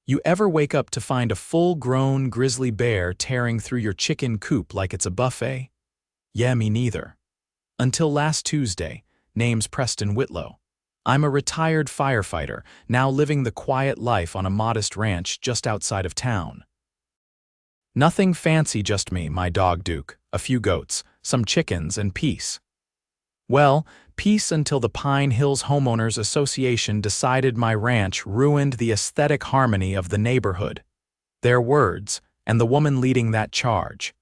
You ever wake up to find a full-grown grizzly bear tearing through your chicken coop like it's a buffet? Yeah, me neither. Until last Tuesday. Name's Preston Whitlow. I'm a retired firefighter, now living the quiet life on a modest ranch just outside of town. Nothing fancy, just me, my dog Duke, a few goats, some chickens, and peace. Well, peace until the Pine Hills Homeowners Association decided my ranch ruined the aesthetic harmony of the neighborhood. Their words, and the woman leading that charge.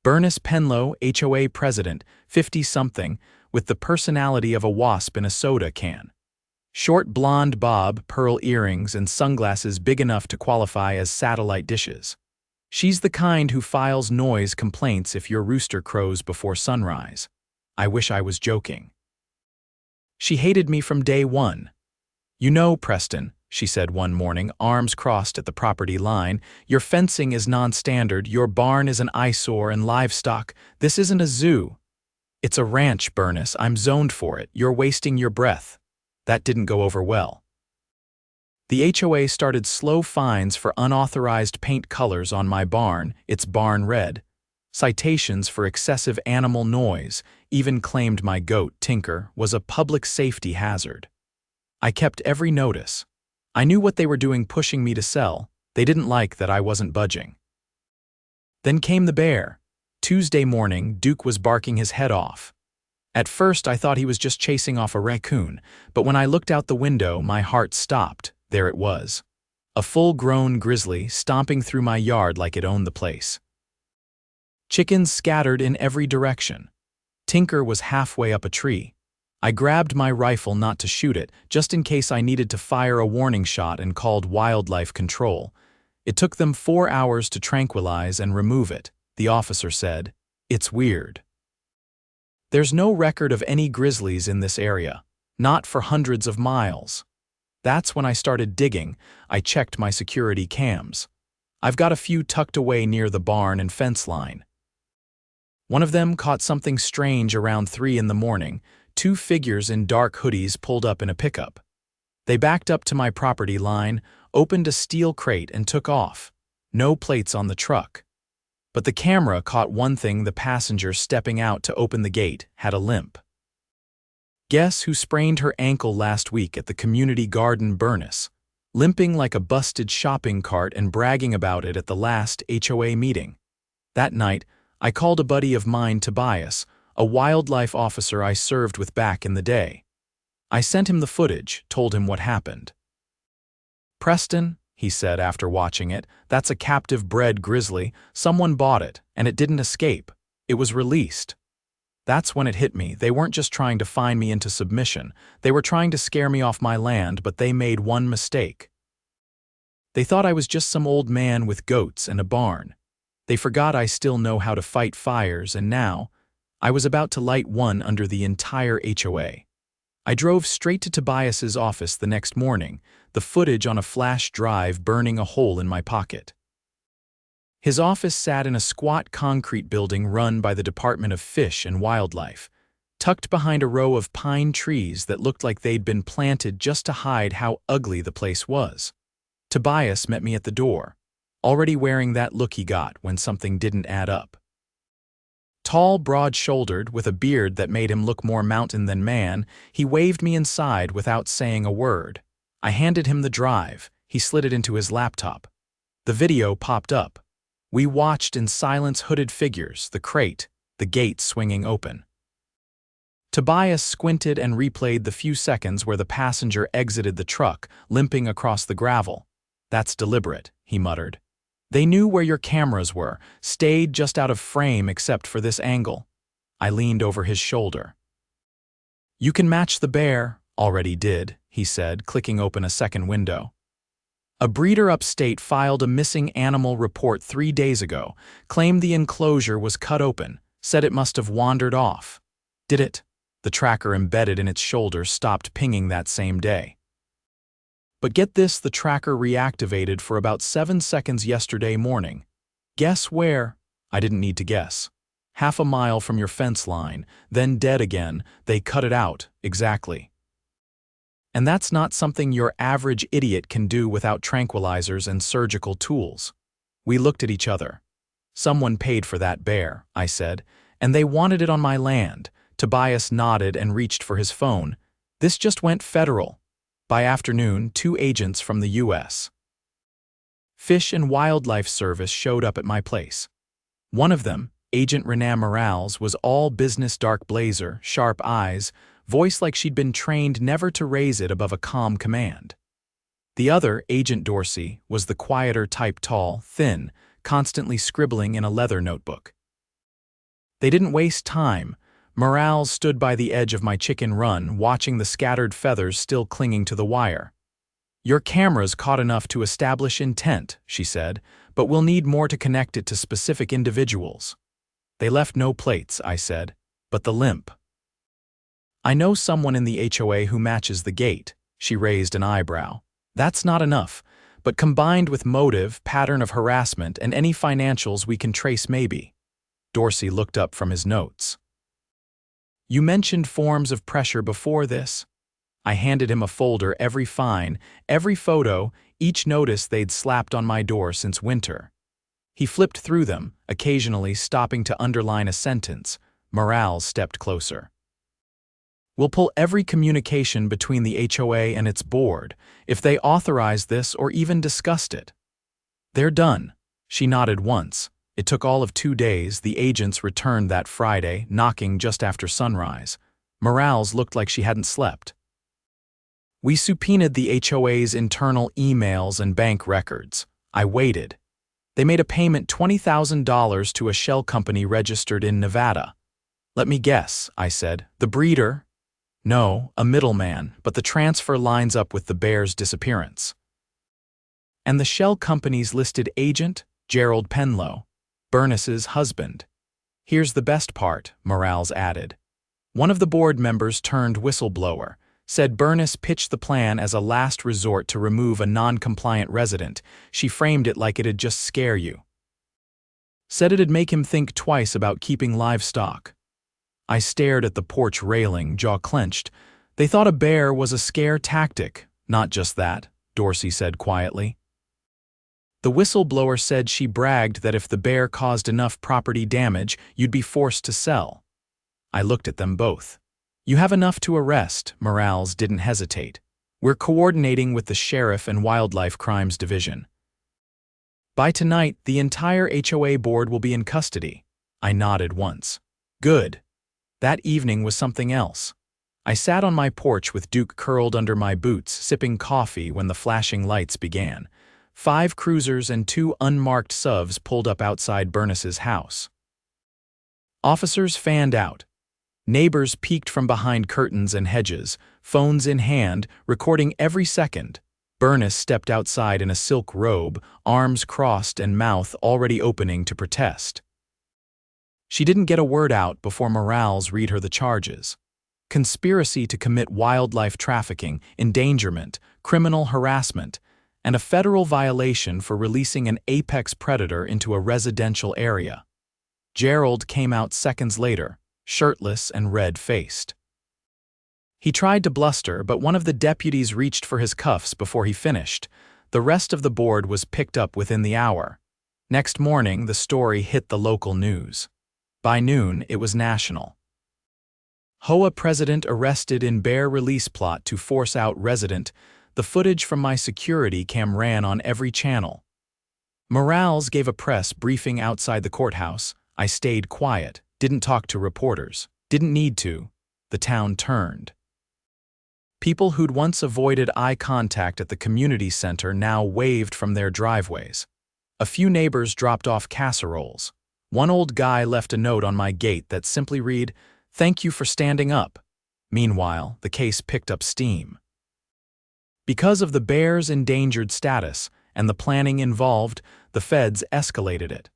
Bernice HOA president, 50-something, with the personality of a wasp in a soda can. Short blonde bob, pearl earrings, and sunglasses big enough to qualify as satellite dishes. She's the kind who files noise complaints if your rooster crows before sunrise. I wish I was joking. She hated me from day one. "You know, Preston," she said one morning, arms crossed at the property line, "your fencing is non-standard, your barn is an eyesore and livestock. This isn't a zoo. It's a ranch, Bernice. I'm zoned for it. You're wasting your breath." That didn't go over well. The HOA started slow fines for unauthorized paint colors on my barn, its barn red. Citations for excessive animal noise, even claimed my goat, Tinker, was a public safety hazard. I kept every notice. I knew what they were doing, pushing me to sell. They didn't like that I wasn't budging. Then came the bear. Tuesday morning, Duke was barking his head off. At first, I thought he was just chasing off a raccoon, but when I looked out the window, my heart stopped. There it was. A full-grown grizzly stomping through my yard like it owned the place. Chickens scattered in every direction. Tinker was halfway up a tree. I grabbed my rifle not to shoot it, just in case I needed to fire a warning shot, and called wildlife control. It took them 4 hours to tranquilize and remove it. The officer said, "It's weird. There's no record of any grizzlies in this area, not for hundreds of miles." That's when I started digging. I checked my security cams. I've got a few tucked away near the barn and fence line. One of them caught something strange around 3 in the morning. 2 figures in dark hoodies pulled up in a pickup. They backed up to my property line, opened a steel crate, and took off. No plates on the truck. But the camera caught one thing: the passenger stepping out to open the gate had a limp. Guess who sprained her ankle last week at the community garden? Bernice, limping like a busted shopping cart and bragging about it at the last HOA meeting. That night, I called a buddy of mine, Tobias, a wildlife officer I served with back in the day. I sent him the footage, told him what happened. "Preston," he said after watching it, "that's a captive-bred grizzly. Someone bought it, and it didn't escape. It was released." That's when it hit me. They weren't just trying to fine me into submission. They were trying to scare me off my land, but they made one mistake. They thought I was just some old man with goats and a barn. They forgot I still know how to fight fires, and now I was about to light one under the entire HOA. I drove straight to Tobias's office the next morning, the footage on a flash drive burning a hole in my pocket. His office sat in a squat concrete building run by the Department of Fish and Wildlife, tucked behind a row of pine trees that looked like they'd been planted just to hide how ugly the place was. Tobias met me at the door, already wearing that look he got when something didn't add up. Tall, broad-shouldered, with a beard that made him look more mountain than man, he waved me inside without saying a word. I handed him the drive. He slid it into his laptop. The video popped up. We watched in silence: hooded figures, the crate, the gate swinging open. Tobias squinted and replayed the few seconds where the passenger exited the truck, limping across the gravel. "That's deliberate," he muttered. "They knew where your cameras were, stayed just out of frame except for this angle." I leaned over his shoulder. "You can match the bear." "Already did," he said, clicking open a second window. "A breeder upstate filed a missing animal report 3 days ago, claimed the enclosure was cut open, said it must have wandered off." "Did it?" The tracker embedded in its shoulder stopped pinging that same day. But get this, the tracker reactivated for about 7 seconds yesterday morning. Guess where? I didn't need to guess. Half a mile from your fence line, then dead again. They cut it out, exactly. And that's not something your average idiot can do without tranquilizers and surgical tools. We looked at each other. Someone paid for that bear, I said, and they wanted it on my land. Tobias nodded and reached for his phone. This just went federal. By afternoon, 2 agents from the U.S. Fish and Wildlife Service showed up at my place. One of them, Agent Renee Morales, was all business, dark blazer, sharp eyes, voice like she'd been trained never to raise it above a calm command. The other, Agent Dorsey, was the quieter type, tall, thin, constantly scribbling in a leather notebook. They didn't waste time. Morales stood by the edge of my chicken run, watching the scattered feathers still clinging to the wire. Your camera's caught enough to establish intent, she said, but we'll need more to connect it to specific individuals. They left no plates, I said, but the limp. I know someone in the HOA who matches the gate, she raised an eyebrow. That's not enough, but combined with motive, pattern of harassment, and any financials we can trace maybe. Dorsey looked up from his notes. You mentioned forms of pressure before this. I handed him a folder, every fine, every photo, each notice they'd slapped on my door since winter. He flipped through them, occasionally stopping to underline a sentence. Morales stepped closer. We'll pull every communication between the HOA and its board, if they authorized this or even discussed it. They're done. She nodded once. It took all of 2 days. The agents returned that Friday, knocking just after sunrise. Morales looked like she hadn't slept. We subpoenaed the HOA's internal emails and bank records. I waited. They made a payment $20,000 to a shell company registered in Nevada. Let me guess, I said. The breeder? No, a middleman, but the transfer lines up with the bear's disappearance. And the shell company's listed agent? Gerald Penlow, Bernice's husband. Here's the best part, Morales added. One of the board members turned whistleblower, said Bernice pitched the plan as a last resort to remove a non-compliant resident. She framed it like it'd just scare you. Said it'd make him think twice about keeping livestock. I stared at the porch railing, jaw clenched. They thought a bear was a scare tactic. Not just that, Dorsey said quietly. The whistleblower said she bragged that if the bear caused enough property damage, you'd be forced to sell. I looked at them both. You have enough to arrest, Morales didn't hesitate. We're coordinating with the Sheriff and Wildlife Crimes Division. By tonight, the entire HOA board will be in custody. I nodded once. Good. That evening was something else. I sat on my porch with Duke curled under my boots, sipping coffee when the flashing lights began. 5 cruisers and 2 unmarked SUVs pulled up outside Bernice's house. Officers fanned out. Neighbors peeked from behind curtains and hedges, phones in hand, recording every second. Bernice stepped outside in a silk robe, arms crossed and mouth already opening to protest. She didn't get a word out before Morales read her the charges. Conspiracy to commit wildlife trafficking, endangerment, criminal harassment, and a federal violation for releasing an apex predator into a residential area. Gerald came out seconds later, shirtless and red-faced. He tried to bluster, but one of the deputies reached for his cuffs before he finished. The rest of the board was picked up within the hour. Next morning, the story hit the local news. By noon, it was national. HOA president arrested in bear release plot to force out resident. The footage from my security cam ran on every channel. Morales gave a press briefing outside the courthouse. I stayed quiet, didn't talk to reporters, didn't need to. The town turned. People who'd once avoided eye contact at the community center now waved from their driveways. A few neighbors dropped off casseroles. One old guy left a note on my gate that simply read, "Thank you for standing up." Meanwhile, the case picked up steam. Because of the bear's endangered status and the planning involved, the feds escalated it.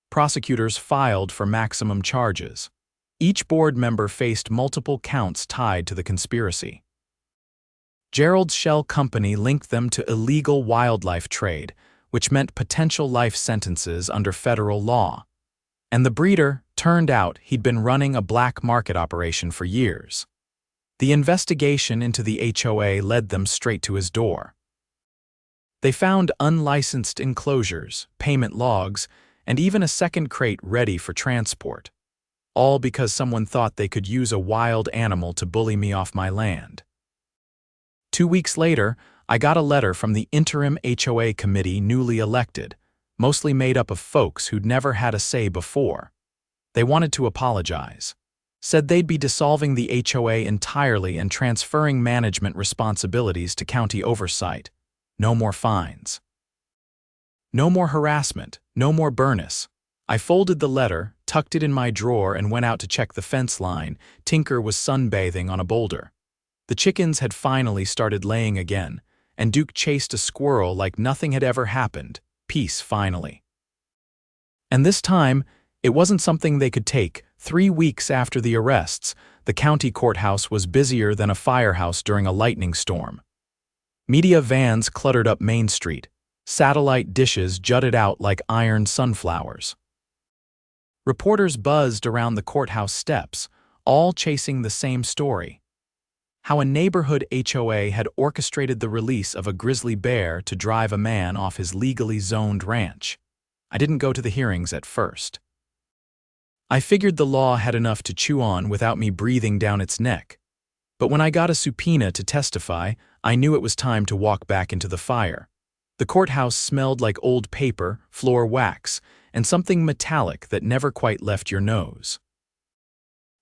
Prosecutors filed for maximum charges. Each board member faced multiple counts tied to the conspiracy. Gerald's shell company linked them to illegal wildlife trade, which meant potential life sentences under federal law. And the breeder, turned out he'd been running a black market operation for years. The investigation into the HOA led them straight to his door. They found unlicensed enclosures, payment logs, and even a second crate ready for transport, all because someone thought they could use a wild animal to bully me off my land. 2 weeks later, I got a letter from the interim HOA committee newly elected, mostly made up of folks who'd never had a say before. They wanted to apologize, said they'd be dissolving the HOA entirely and transferring management responsibilities to county oversight. No more fines. No more harassment, no more Bernice. I folded the letter, tucked it in my drawer, and went out to check the fence line. Tinker was sunbathing on a boulder. The chickens had finally started laying again, and Duke chased a squirrel like nothing had ever happened. Peace, finally. And this time, it wasn't something they could take. 3 weeks after the arrests, the county courthouse was busier than a firehouse during a lightning storm. Media vans cluttered up Main Street. Satellite dishes jutted out like iron sunflowers. Reporters buzzed around the courthouse steps, all chasing the same story: how a neighborhood HOA had orchestrated the release of a grizzly bear to drive a man off his legally zoned ranch. I didn't go to the hearings at first. I figured the law had enough to chew on without me breathing down its neck. But when I got a subpoena to testify, I knew it was time to walk back into the fire. The courthouse smelled like old paper, floor wax, and something metallic that never quite left your nose.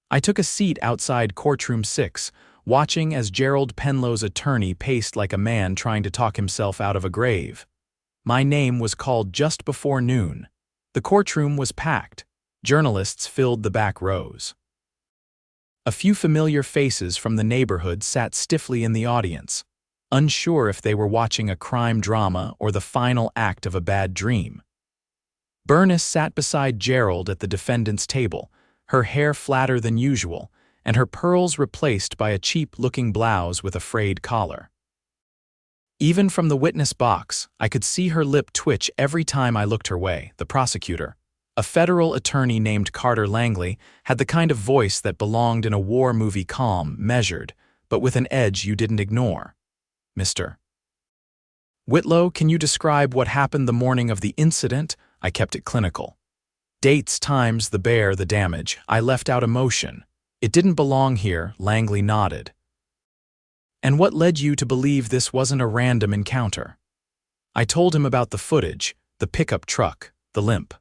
I took a seat outside courtroom 6, watching as Gerald Penlow's attorney paced like a man trying to talk himself out of a grave. My name was called just before noon. The courtroom was packed. Journalists filled the back rows. A few familiar faces from the neighborhood sat stiffly in the audience, unsure if they were watching a crime drama or the final act of a bad dream. Bernice sat beside Gerald at the defendant's table, her hair flatter than usual, and her pearls replaced by a cheap-looking blouse with a frayed collar. Even from the witness box, I could see her lip twitch every time I looked her way. The prosecutor, a federal attorney named Carter Langley, had the kind of voice that belonged in a war movie, calm, measured, but with an edge you didn't ignore. Mr. Whitlow, can you describe what happened the morning of the incident? I kept it clinical. Dates, times, the bear, the damage. I left out emotion. It didn't belong here, Langley nodded. And what led you to believe this wasn't a random encounter? I told him about the footage, the pickup truck, the limp.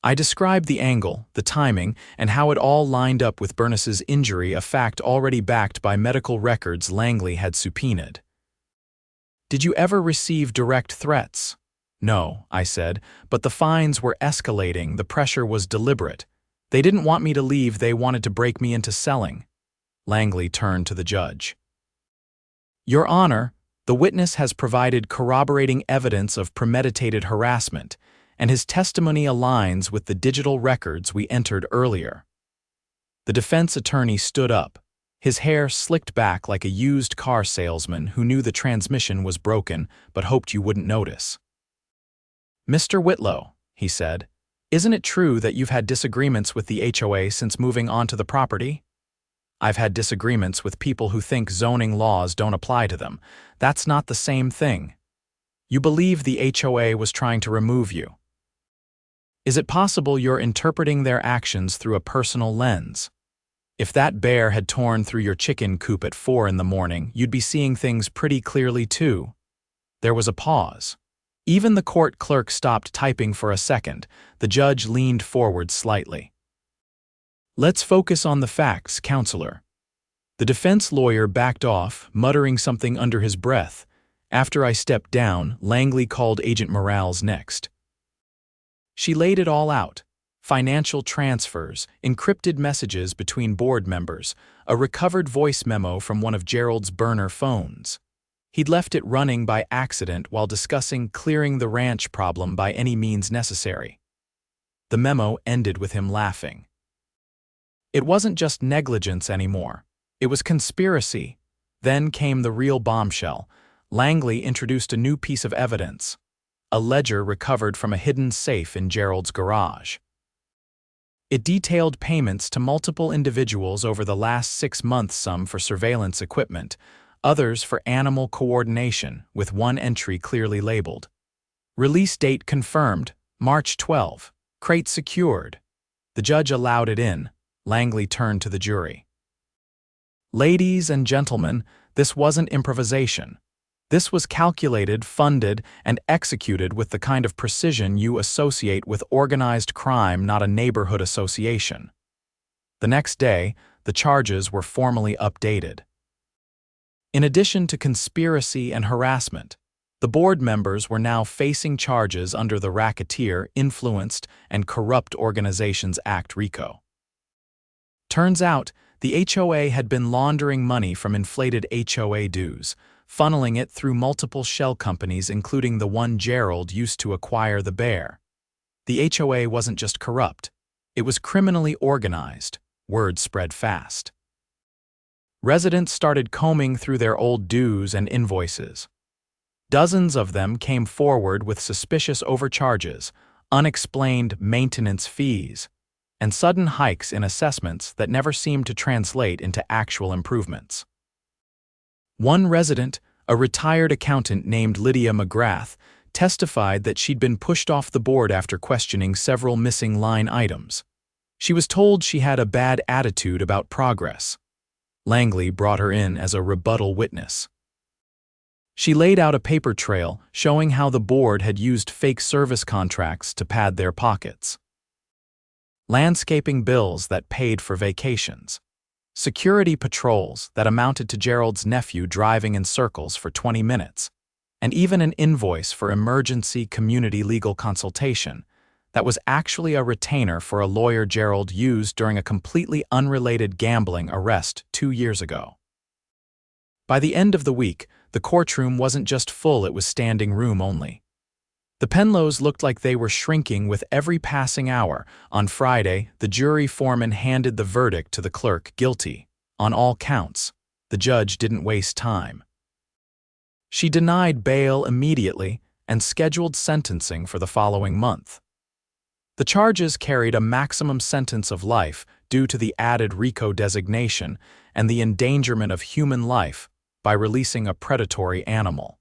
I described the angle, the timing, and how it all lined up with Bernice's injury, a fact already backed by medical records Langley had subpoenaed. Did you ever receive direct threats? No, I said, but the fines were escalating, the pressure was deliberate. They didn't want me to leave, they wanted to break me into selling. Langley turned to the judge. Your Honor, the witness has provided corroborating evidence of premeditated harassment, and his testimony aligns with the digital records we entered earlier. The defense attorney stood up, his hair slicked back like a used car salesman who knew the transmission was broken but hoped you wouldn't notice. Mr. Whitlow, he said, isn't it true that you've had disagreements with the HOA since moving onto the property? I've had disagreements with people who think zoning laws don't apply to them. That's not the same thing. You believe the HOA was trying to remove you. Is it possible you're interpreting their actions through a personal lens? If that bear had torn through your chicken coop at 4 in the morning, you'd be seeing things pretty clearly too. There was a pause. Even the court clerk stopped typing for a second. The judge leaned forward slightly. Let's focus on the facts, counselor. The defense lawyer backed off, muttering something under his breath. After I stepped down, Langley called Agent Morales next. She laid it all out. Financial transfers, encrypted messages between board members, a recovered voice memo from one of Gerald's burner phones. He'd left it running by accident while discussing clearing the ranch problem by any means necessary. The memo ended with him laughing. It wasn't just negligence anymore. It was conspiracy. Then came the real bombshell. Langley introduced a new piece of evidence. A ledger recovered from a hidden safe in Gerald's garage. It detailed payments to multiple individuals over the last 6 months, some for surveillance equipment, others for animal coordination, with one entry clearly labeled. Release date confirmed, March 12. Crate secured. The judge allowed it in. Langley turned to the jury. Ladies and gentlemen, this wasn't improvisation. This was calculated, funded, and executed with the kind of precision you associate with organized crime, not a neighborhood association. The next day, the charges were formally updated. In addition to conspiracy and harassment, the board members were now facing charges under the Racketeer, Influenced, and Corrupt Organizations Act (RICO). Turns out, the HOA had been laundering money from inflated HOA dues, funneling it through multiple shell companies, including the one Gerald used to acquire the bear. The HOA wasn't just corrupt, it was criminally organized. Word spread fast. Residents started combing through their old dues and invoices. Dozens of them came forward with suspicious overcharges, unexplained maintenance fees, and sudden hikes in assessments that never seemed to translate into actual improvements. One resident, a retired accountant named Lydia McGrath, testified that she'd been pushed off the board after questioning several missing line items. She was told she had a bad attitude about progress. Langley brought her in as a rebuttal witness. She laid out a paper trail showing how the board had used fake service contracts to pad their pockets. Landscaping bills that paid for vacations. Security patrols that amounted to Gerald's nephew driving in circles for 20 minutes, and even an invoice for emergency community legal consultation that was actually a retainer for a lawyer Gerald used during a completely unrelated gambling arrest 2 years ago. By the end of the week, the courtroom wasn't just full, it was standing room only. The Penlows looked like they were shrinking with every passing hour. On Friday, the jury foreman handed the verdict to the clerk, guilty, on all counts. The judge didn't waste time. She denied bail immediately and scheduled sentencing for the following month. The charges carried a maximum sentence of life due to the added RICO designation and the endangerment of human life by releasing a predatory animal.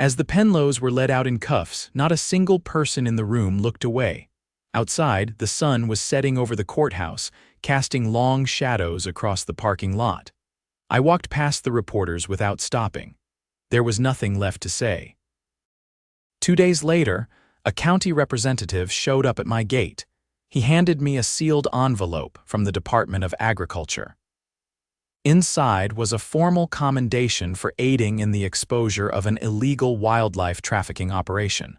As the Penlows were led out in cuffs, not a single person in the room looked away. Outside, the sun was setting over the courthouse, casting long shadows across the parking lot. I walked past the reporters without stopping. There was nothing left to say. 2 days later, a county representative showed up at my gate. He handed me a sealed envelope from the Department of Agriculture. Inside was a formal commendation for aiding in the exposure of an illegal wildlife trafficking operation.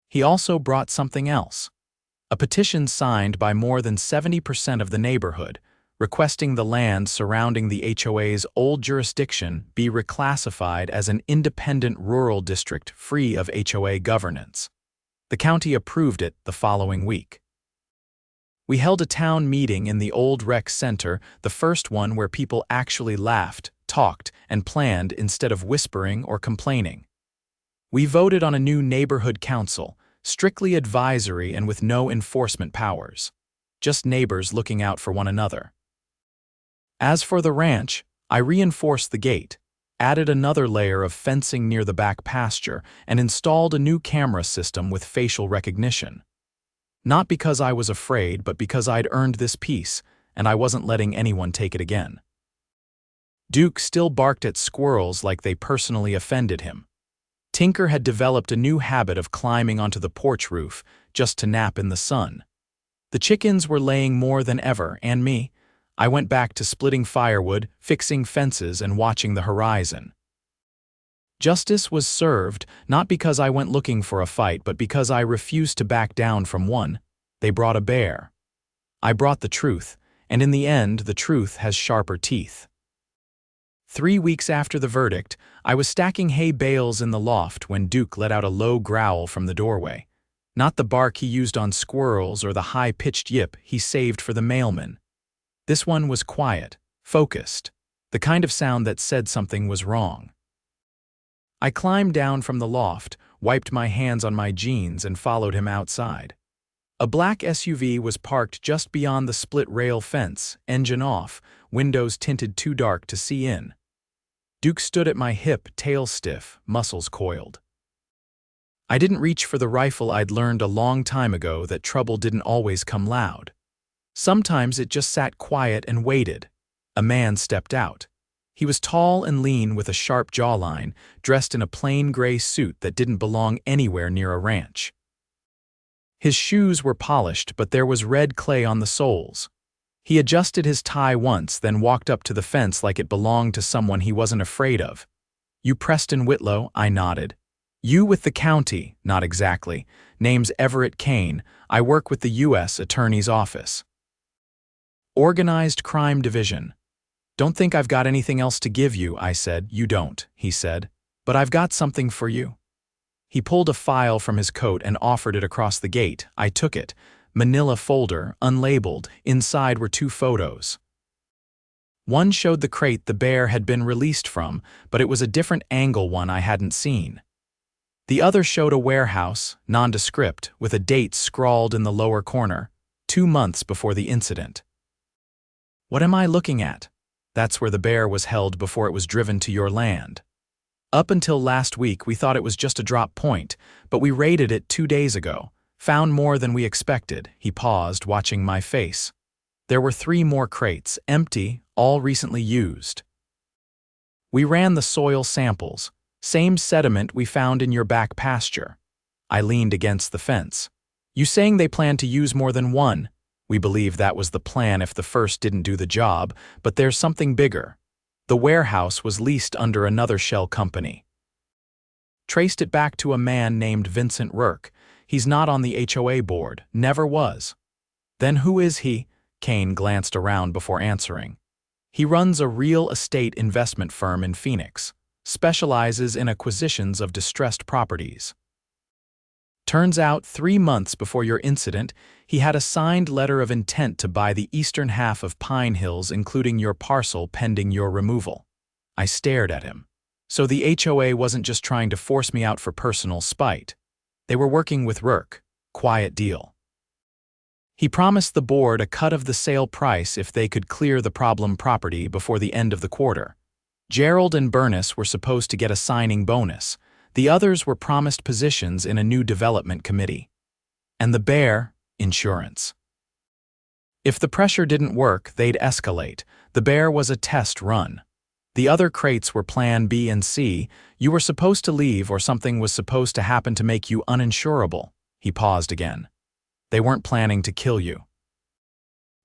He also brought something else, a petition signed by more than 70% of the neighborhood, requesting the land surrounding the HOA's old jurisdiction be reclassified as an independent rural district free of HOA governance. The county approved it the following week. We held a town meeting in the old rec center, the first one where people actually laughed, talked, and planned instead of whispering or complaining. We voted on a new neighborhood council, strictly advisory and with no enforcement powers. Just neighbors looking out for one another. As for the ranch, I reinforced the gate, added another layer of fencing near the back pasture, and installed a new camera system with facial recognition. Not because I was afraid, but because I'd earned this peace, and I wasn't letting anyone take it again. Duke still barked at squirrels like they personally offended him. Tinker had developed a new habit of climbing onto the porch roof just to nap in the sun. The chickens were laying more than ever, and me, I went back to splitting firewood, fixing fences, and watching the horizon. Justice was served, not because I went looking for a fight, but because I refused to back down from one. They brought a bear. I brought the truth, and in the end, the truth has sharper teeth. 3 weeks after the verdict, I was stacking hay bales in the loft when Duke let out a low growl from the doorway. Not the bark he used on squirrels or the high-pitched yip he saved for the mailman. This one was quiet, focused, the kind of sound that said something was wrong. I climbed down from the loft, wiped my hands on my jeans, and followed him outside. A black SUV was parked just beyond the split-rail fence, engine off, windows tinted too dark to see in. Duke stood at my hip, tail stiff, muscles coiled. I didn't reach for the rifle. I'd learned a long time ago that trouble didn't always come loud. Sometimes it just sat quiet and waited. A man stepped out. He was tall and lean with a sharp jawline, dressed in a plain gray suit that didn't belong anywhere near a ranch. His shoes were polished, but there was red clay on the soles. He adjusted his tie once, then walked up to the fence like it belonged to someone he wasn't afraid of. "You Preston Whitlow?" I nodded. "You with the county?" "Not exactly. Name's Everett Kane. I work with the U.S. Attorney's Office. Organized Crime Division." "Don't think I've got anything else to give you," I said. "You don't," he said. "But I've got something for you." He pulled a file from his coat and offered it across the gate. I took it. Manila folder, unlabeled. Inside were 2 photos. One showed the crate the bear had been released from, but it was a different angle one I hadn't seen. The other showed a warehouse, nondescript, with a date scrawled in the lower corner, 2 months before the incident. "What am I looking at?" "That's where the bear was held before it was driven to your land. Up until last week we thought it was just a drop point, but we raided it 2 days ago. Found more than we expected." He paused, watching my face. There were 3 more crates, empty, all recently used. "We ran the soil samples. Same sediment we found in your back pasture." I leaned against the fence. "You saying they plan to use more than one?" "We believe that was the plan if the first didn't do the job, but there's something bigger. The warehouse was leased under another shell company. Traced it back to a man named Vincent Rourke. He's not on the HOA board, never was." "Then who is he?" Kane glanced around before answering. "He runs a real estate investment firm in Phoenix, specializes in acquisitions of distressed properties. Turns out 3 months before your incident, he had a signed letter of intent to buy the eastern half of Pine Hills, including your parcel, pending your removal." I stared at him. So the HOA wasn't just trying to force me out for personal spite. They were working with Rourke. Quiet deal. He promised the board a cut of the sale price if they could clear the problem property before the end of the quarter. Gerald and Bernice were supposed to get a signing bonus. The others were promised positions in a new development committee. And the bear, insurance. If the pressure didn't work, they'd escalate. The bear was a test run. The other crates were plan B and C. You were supposed to leave or something was supposed to happen to make you uninsurable. He paused again. They weren't planning to kill you.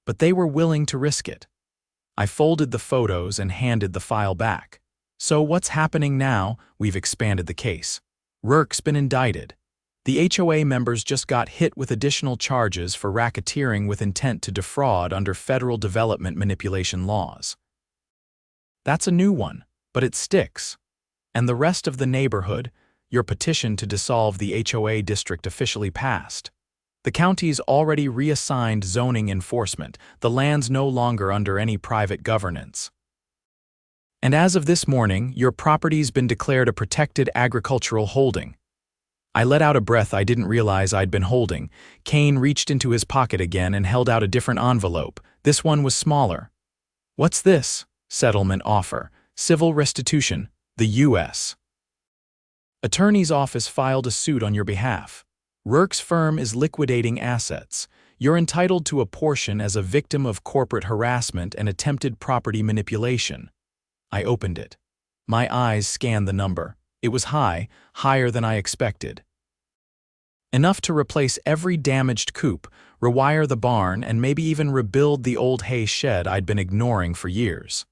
But they were willing to risk it. I folded the photos and handed the file back. "So what's happening now?" "We've expanded the case. Rourke's been indicted. The HOA members just got hit with additional charges for racketeering with intent to defraud under federal development manipulation laws." "That's a new one, but it sticks. And the rest of the neighborhood, your petition to dissolve the HOA district officially passed. The county's already reassigned zoning enforcement. The land's no longer under any private governance. And as of this morning, your property's been declared a protected agricultural holding." I let out a breath I didn't realize I'd been holding. Kane reached into his pocket again and held out a different envelope. This one was smaller. "What's this?" "Settlement offer. Civil restitution. The U.S. Attorney's Office filed a suit on your behalf. Rourke's firm is liquidating assets. You're entitled to a portion as a victim of corporate harassment and attempted property manipulation." I opened it. My eyes scanned the number. It was high, higher than I expected. Enough to replace every damaged coop, rewire the barn, and maybe even rebuild the old hay shed I'd been ignoring for years.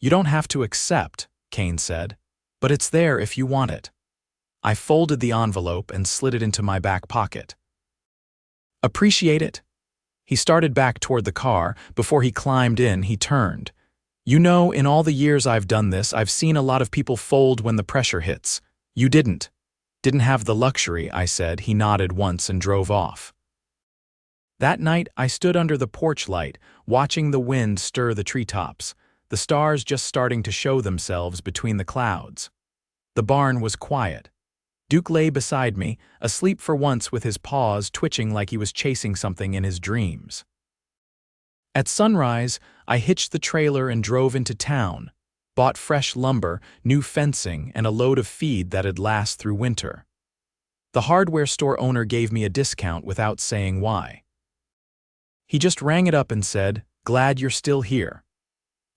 "You don't have to accept," Kane said, "but it's there if you want it." I folded the envelope and slid it into my back pocket. "Appreciate it." He started back toward the car. Before he climbed in, he turned. "You know, in all the years I've done this, I've seen a lot of people fold when the pressure hits. You didn't. Didn't have the luxury," I said. He nodded once and drove off. That night, I stood under the porch light, watching the wind stir the treetops, the stars just starting to show themselves between the clouds. The barn was quiet. Duke lay beside me, asleep for once with his paws twitching like he was chasing something in his dreams. At sunrise, I hitched the trailer and drove into town, bought fresh lumber, new fencing, and a load of feed that'd last through winter. The hardware store owner gave me a discount without saying why. He just rang it up and said, "Glad you're still here."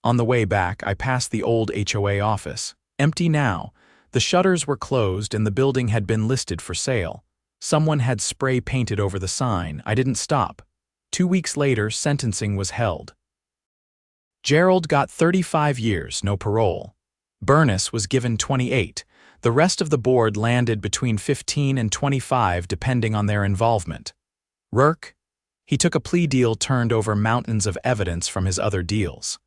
On the way back, I passed the old HOA office, empty now. The shutters were closed and the building had been listed for sale. Someone had spray painted over the sign. I didn't stop. 2 weeks later, sentencing was held. Gerald got 35 years, no parole. Bernice was given 28. The rest of the board landed between 15 and 25 depending on their involvement. Rourke? He took a plea deal turned over mountains of evidence from his other deals.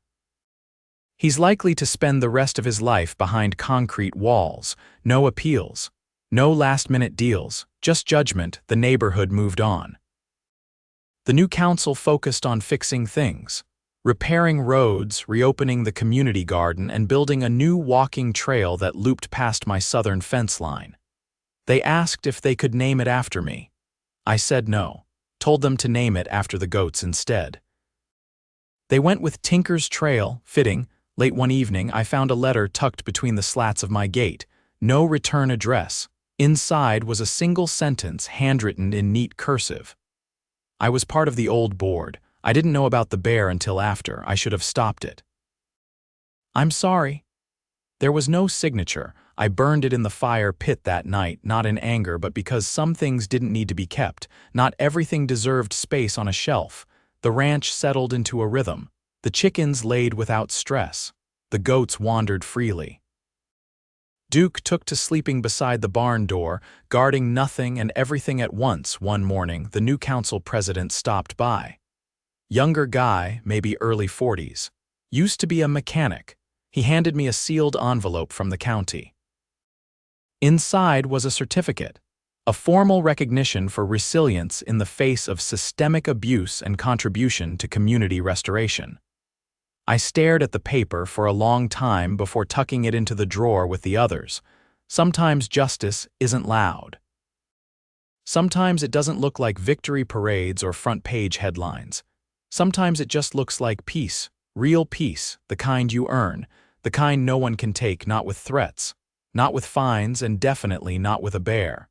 He's likely to spend the rest of his life behind concrete walls, no appeals, no last-minute deals, just judgment. The neighborhood moved on. The new council focused on fixing things, repairing roads, reopening the community garden, and building a new walking trail that looped past my southern fence line. They asked if they could name it after me. I said no, told them to name it after the goats instead. They went with Tinker's Trail, fitting. Late one evening, I found a letter tucked between the slats of my gate. No return address. Inside was a single sentence handwritten in neat cursive. I was part of the old board. I didn't know about the bear until after. I should have stopped it. "I'm sorry." There was no signature. I burned it in the fire pit that night, not in anger, but because some things didn't need to be kept. Not everything deserved space on a shelf. The ranch settled into a rhythm. The chickens laid without stress. The goats wandered freely. Duke took to sleeping beside the barn door, guarding nothing and everything at once. One morning, the new council president stopped by. Younger guy, maybe early 40s. Used to be a mechanic. He handed me a sealed envelope from the county. Inside was a certificate, a formal recognition for resilience in the face of systemic abuse and contribution to community restoration. I stared at the paper for a long time before tucking it into the drawer with the others. Sometimes justice isn't loud. Sometimes it doesn't look like victory parades or front-page headlines. Sometimes it just looks like peace, real peace, the kind you earn, the kind no one can take, not with threats, not with fines, and definitely not with a bear.